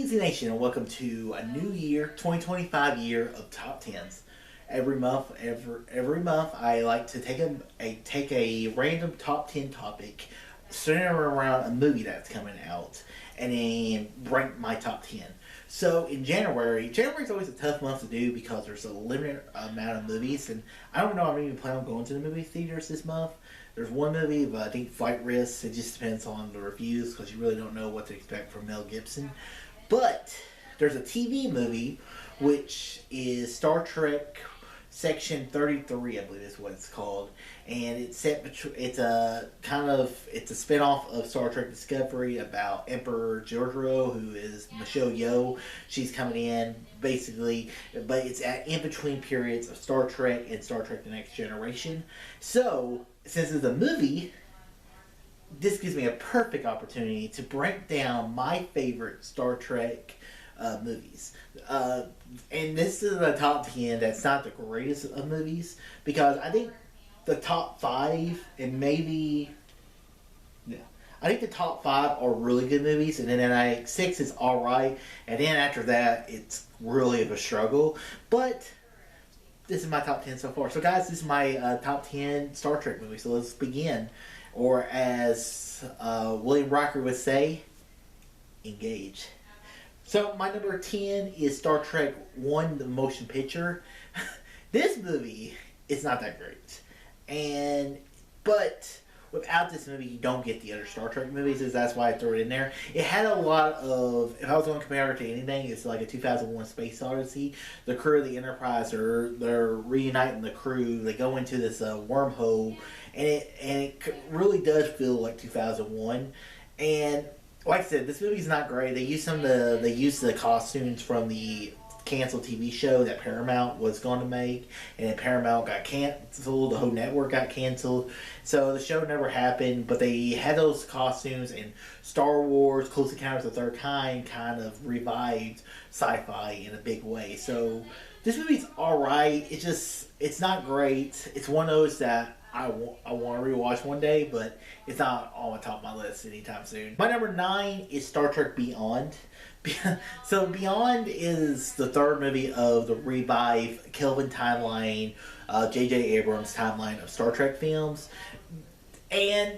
Greetings, Nation, and welcome to a new year, 2025 year of top tens. Every month, I like to take a random top 10 topic centered around a movie that's coming out, and then rank my top 10. So in January is always a tough month to do because there's a limited amount of movies, and I don't know if I'm even planning on going to the movie theaters this month. There's one movie, but I think Flight Risks. It just depends on the reviews because you really don't know what to expect from Mel Gibson. But there's a TV movie, which is Star Trek Section 33, I believe is what it's called, and it's it's a spinoff of Star Trek Discovery about Emperor Giorgio, who is Michelle Yeoh. She's coming in basically, but it's at in between periods of Star Trek and Star Trek: The Next Generation. So since it's a movie, this gives me a perfect opportunity to break down my favorite Star Trek movies. And this is a top 10 that's not the greatest of movies, because I think the top 5 and maybe... Yeah. I think the top 5 are really good movies, and then 6 is alright, and then after that, it's really of a struggle. But this is my top 10 so far. So guys, this is my top 10 Star Trek movies, so let's begin. Or as William Riker would say, engage. So my number 10 is Star Trek 1, the motion picture. This movie is not that great. But without this movie, you don't get the other Star Trek movies, so that's why I threw it in there. It had a lot of, if I was going to compare it to anything, it's like a 2001 Space Odyssey. The crew of the Enterprise, they're reuniting the crew. They go into this wormhole, and it really does feel like 2001. And like I said, this movie's not great. They used the costumes from the canceled TV show that Paramount was going to make, and then Paramount got canceled. The whole network got canceled, so the show never happened. But they had those costumes, and Star Wars: Close Encounters of the Third Kind kind of revived sci-fi in a big way. So this movie's all right. It's not great. It's one of those that I want to rewatch one day, but it's not on the top of my list anytime soon. My number 9 is Star Trek Beyond. So Beyond is the third movie of the revive Kelvin timeline, J.J. Abrams timeline of Star Trek films. And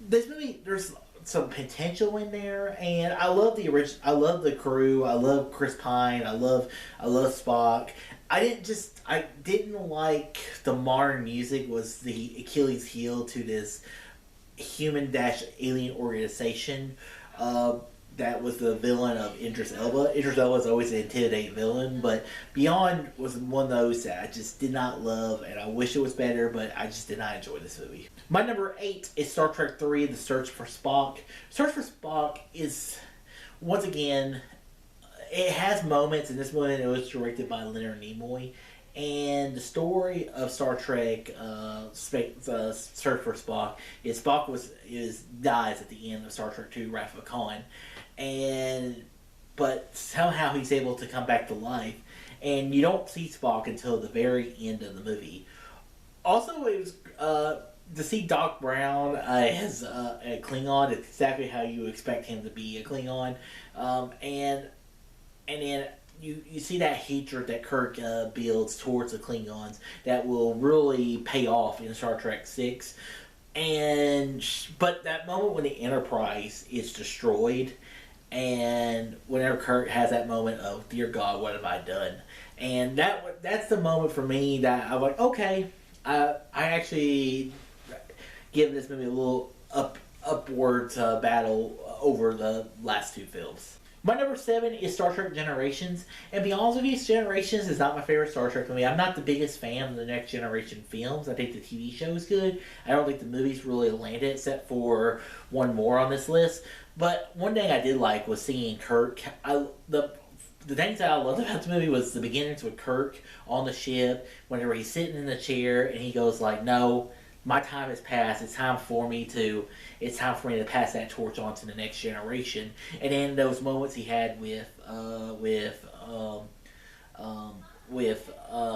this movie, there's some potential in there, and I love the original. I love the crew. I love Chris Pine. I love Spock. I didn't like the modern music was the Achilles heel to this human-alien organization. That was the villain of Idris Elba. Idris Elba is always an intimidating villain, but Beyond was one of those that I just did not love, and I wish it was better, but I just did not enjoy this movie. My number 8 is Star Trek 3, The Search for Spock. Search for Spock is, once again, it has moments. In this one, it was directed by Leonard Nimoy. And the story of Star Trek, Search for Spock, is Spock dies at the end of Star Trek II, Wrath of Khan, but somehow he's able to come back to life, and you don't see Spock until the very end of the movie. Also, it was to see Doc Brown as a Klingon. It's exactly how you expect him to be a Klingon, and then you see that hatred that Kirk builds towards the Klingons that will really pay off in Star Trek 6. But that moment when the Enterprise is destroyed, and whenever Kirk has that moment of, dear God, what have I done? And that's the moment for me that I'm like, okay, I actually give this movie a little upwards battle over the last two films. My number 7 is Star Trek Generations. And to be honest with you, Generations is not my favorite Star Trek movie. I'm not the biggest fan of the Next Generation films. I think the TV show is good. I don't think the movies really landed, except for one more on this list. But one thing I did like was seeing Kirk. The things that I loved about the movie was the beginnings with Kirk on the ship, whenever he's sitting in the chair and he goes like, no, my time has passed. It's time for me to pass that torch on to the next generation. And then those moments he had with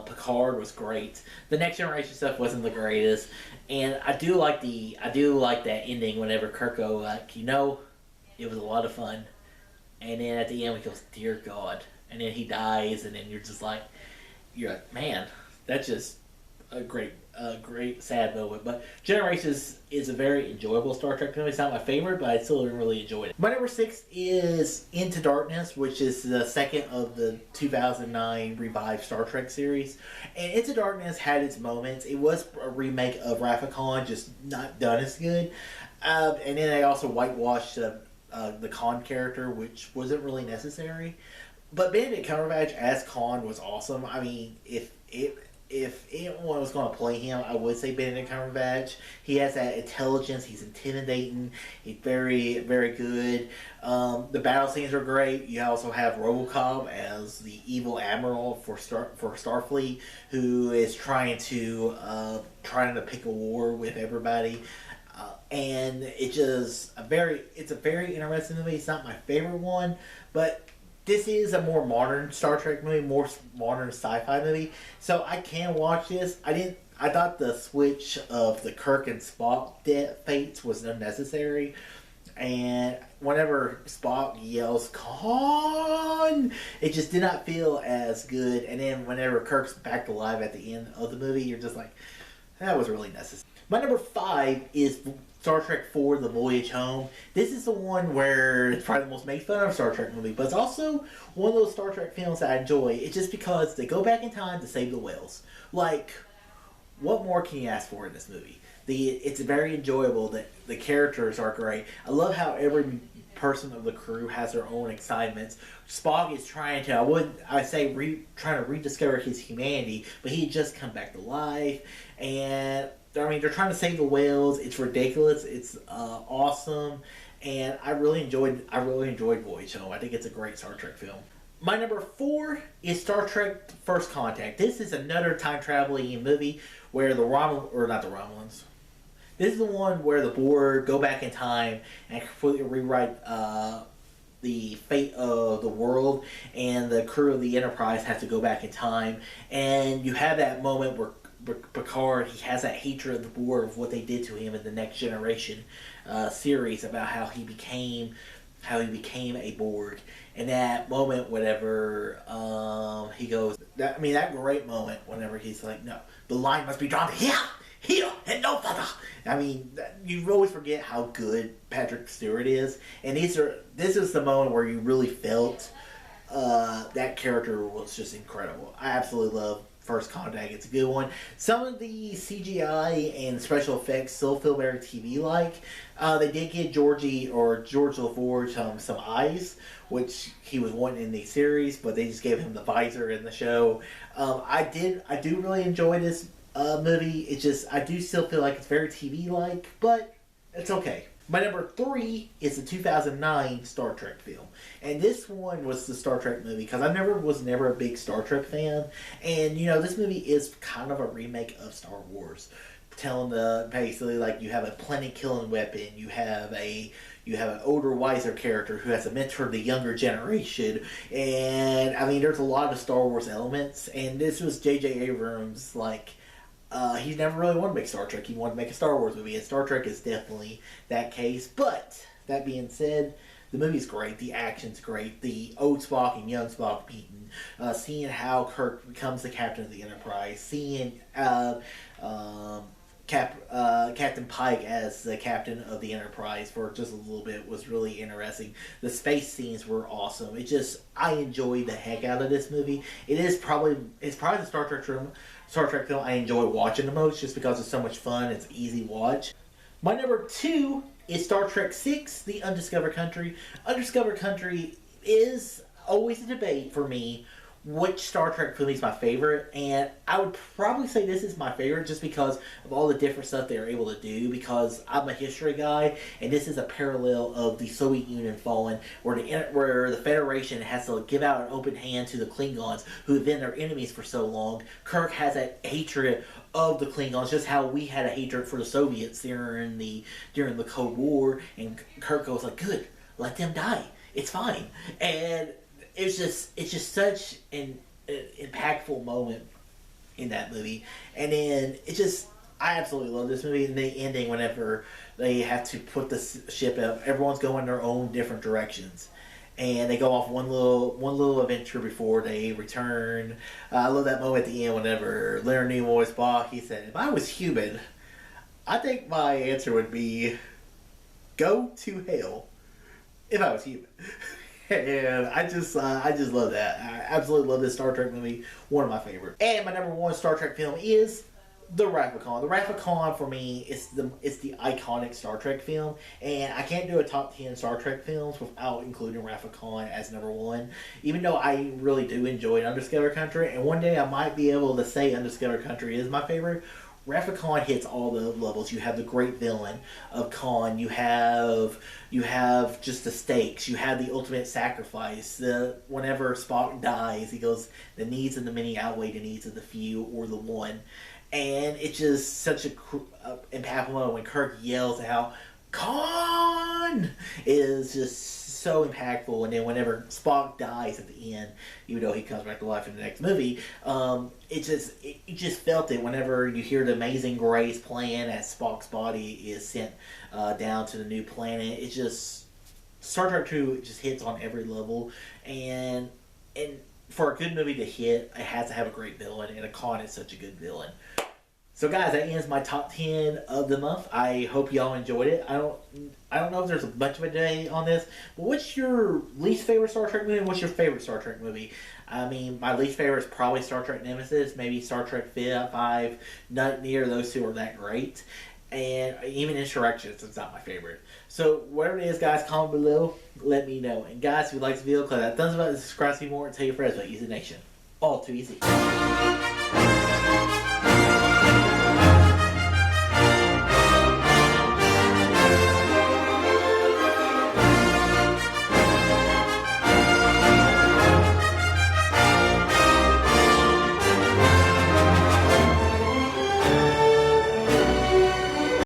Picard was great. The Next Generation stuff wasn't the greatest, and I do like that ending whenever Kirk go like, it was a lot of fun. and then at the end he goes, "Dear God," and then he dies, and then you're like, man, that's just a great sad moment. But Generations is a very enjoyable Star Trek movie. It's not my favorite, but I still really enjoyed it. My number 6 is Into Darkness, which is the second of the 2009 revived Star Trek series. And Into Darkness had its moments. It was a remake of Wrath of Khan, just not done as good. And then they also whitewashed the Khan character, which wasn't really necessary. But Benedict Cumberbatch as Khan was awesome. I mean, if anyone was going to play him, I would say Benedict Cumberbatch. He has that intelligence. He's intimidating. He's very, very good. The battle scenes are great. You also have RoboCop as the evil admiral for Starfleet, who is trying to pick a war with everybody. And it's a very interesting movie. It's not my favorite one, but this is a more modern Star Trek movie, more modern sci-fi movie. So I can watch this. I thought the switch of the Kirk and Spock fates was unnecessary. And whenever Spock yells "Khan," it just did not feel as good. And then whenever Kirk's back alive at the end of the movie, you're just like, that was really necessary. My number 5 is Star Trek IV: The Voyage Home. This is the one where it's probably the most made fun of Star Trek movie, but it's also one of those Star Trek films that I enjoy. It's just because they go back in time to save the whales. Like, what more can you ask for in this movie? It's very enjoyable. The characters are great. I love how every person of the crew has their own excitements. Spock is trying to, trying to rediscover his humanity, but he had just come back to life, and I mean, they're trying to save the whales. It's ridiculous. It's awesome, and I really enjoyed Voyage Home. I think it's a great Star Trek film. My number 4 is Star Trek: First Contact. This is another time traveling movie where Romulans. This is the one where the Borg go back in time and completely rewrite the fate of the world, and the crew of the Enterprise has to go back in time, and you have that moment where Picard, he has that hatred of the Borg of what they did to him in the Next Generation series, about how he became a Borg. And that moment, whenever he goes, that great moment, whenever he's like, no, the line must be drawn to here, and no further. I mean, you always forget how good Patrick Stewart is, and this is the moment where you really felt that character was just incredible. I absolutely love First Contact. It's a good one. Some of the CGI and special effects still feel very TV-like. They did get George LaForge some eyes, which he was wanting in the series, but they just gave him the visor in the show. I do really enjoy this movie. It's just, I do still feel like it's very TV-like, but it's okay. My number 3 is the 2009 Star Trek film. And this one was the Star Trek movie, because I was never a big Star Trek fan. And, this movie is kind of a remake of Star Wars. Basically, like, you have a planet-killing weapon, you have an older, wiser character who has to mentor the younger generation. And, I mean, there's a lot of Star Wars elements. And this was J.J. Abrams, he's never really wanted to make Star Trek. He wanted to make a Star Wars movie, and Star Trek is definitely that case. But, that being said, the movie's great. The action's great. The old Spock and young Spock meeting. Seeing how Kirk becomes the captain of the Enterprise. Seeing Captain Pike as the captain of the Enterprise for just a little bit was really interesting. The space scenes were awesome. I enjoyed the heck out of this movie. It's probably the Star Trek film I enjoy watching the most, just because it's so much fun. It's easy watch. My number 2 is Star Trek VI: The Undiscovered Country. Undiscovered Country is always a debate for me which Star Trek movie is my favorite, and I would probably say this is my favorite just because of all the different stuff they were able to do, because I'm a history guy, and this is a parallel of the Soviet Union falling, where the Federation has to give out an open hand to the Klingons, who have been their enemies for so long. Kirk has that hatred of the Klingons, just how we had a hatred for the Soviets during the Cold War, and Kirk goes like, good, let them die, it's fine. And it's just such an impactful moment in that movie. And then I absolutely love this movie. And the ending, whenever they have to put the ship up, everyone's going their own different directions. and they go off one little adventure before they return. I love that moment at the end whenever Leonard Nimoy's Spock. He said, "If I was human, I think my answer would be go to hell. If I was human." And I just love that. I absolutely love this Star Trek movie. One of my favorites. And my number one Star Trek film is The Wrath of Khan. The Wrath of Khan for me is the iconic Star Trek film, and I can't do a top 10 Star Trek films without including Wrath of Khan as number one. Even though I really do enjoy Undiscovered Country, and one day I might be able to say Undiscovered Country is my favorite. Wrath of Khan hits all the levels. You have the great villain of Khan. You have just the stakes. You have the ultimate sacrifice. Whenever Spock dies, he goes, the needs of the many outweigh the needs of the few or the one. And it's just such a impactful moment when Kirk yells out, "Khan!" It is just so impactful. And then whenever Spock dies at the end, even though he comes back to life in the next movie, you just felt it whenever you hear the Amazing Grace playing as Spock's body is sent down to the new planet. It's just Star Trek 2 just hits on every level, and for a good movie to hit, it has to have a great villain, and Khan is such a good villain. So guys, that ends my top 10 of the month. I hope y'all enjoyed it. I don't know if there's a bunch of a day on this, but what's your least favorite Star Trek movie and what's your favorite Star Trek movie? I mean, my least favorite is probably Star Trek Nemesis, maybe Star Trek 5. Not near those two are that great. And even Insurrections is not my favorite. So whatever it is, guys, comment below. Let me know. And guys, if you like this video, click that thumbs up, subscribe to see more, and tell your friends about Easy Nation. All too easy.